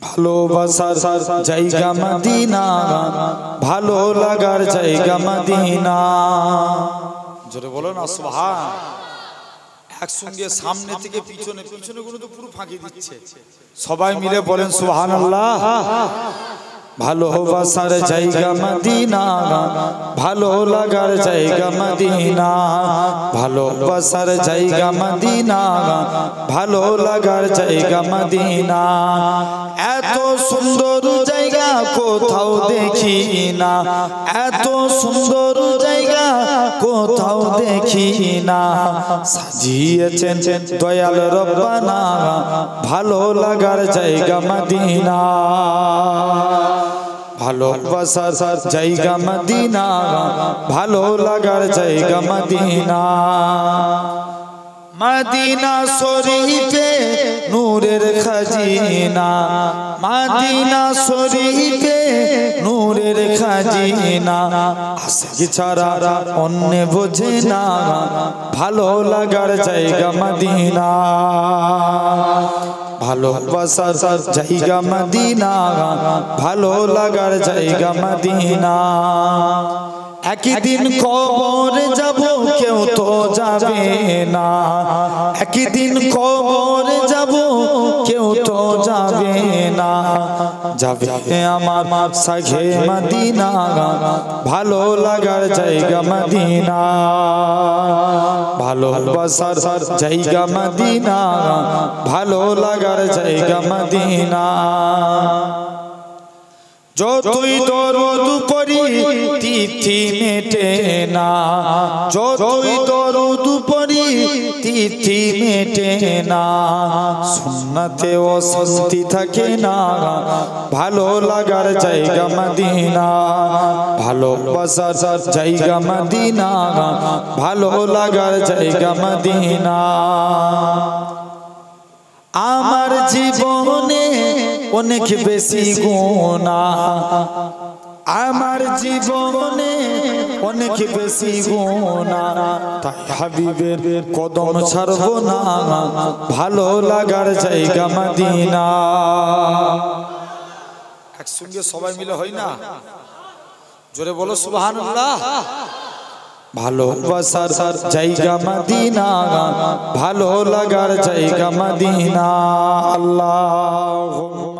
ভালোবাসার জায়গা মদিনা, ভালো লাগার জায়গা মদিনা। জোরে বলো না সুবহান। একসঙ্গে সামনে থেকে পিছনে, পিছনে গুলো তো পুরো ফাঁকি দিচ্ছে, সবাই মিলে বলেন সুবহানাল্লাহ। ভালোবাসার জায়গা মদিনা, ভালো লাগার জায়গা মদিনা, ভালোবাসার জায়গা মদিনা, ভালো লাগার জায়গা মদিনা। এত সুন্দর জায়গা কোথাও দেখি না, এত সুন্দর জায়গা কোথাও দেখি না। সাজিয়েছেন দয়াল রব্বানা, ভালো লাগার জায়গা মদিনা। ভালোবাসার জায়গা মদিনা, ভালো লাগার জায়গা মদিনা। মদিনা শরীফে নূরের খাজিনা, মদিনা শরীফে নূরের খাজিনা। আশিক ছাড়া অন্য বোঝে না, ভালো লাগার জায়গা মদিনা। ভালোবাসার জায়গা মদিনা, ভালো লাগার জায়গা মদিনা। একদিন কবরে যাব কেউ তো যাবে না, একদিন কবরে যাব কেউ তো যাবে না। যাবে আমার সাথে মদিনা, ভালো লাগার জায়গা মদিনা। ভালোবাসার জায়গা মদিনা, ভালো লাগার জায়গা মদিনা। যতই দরদ পড়ি তিথি মেটে না, যতই দরদ পড়ি তিথি মেটে না। সুন্নতে অশান্তি থাকে না, ভালো লাগার জায়গা মদিনা। ভালোবাসার জায়গা মদিনা, ভালো লাগার জায়গা মদিনা। আমার জীবনে অনেক বেশি গুনাহ, আমার জীবনে অনেক বেশি গুনাহ, তাই হাবিবের কদম ছাড়বো না, ভালো লাগার জায়গা মদিনা। একসঙ্গে সবাই মিলে হয় না, জোরে বলো সুবহানাল্লাহ। ভালোবাসার জায়গা মদিনা, ভালো লাগার জায়গা মদিনা। আল্লাহ।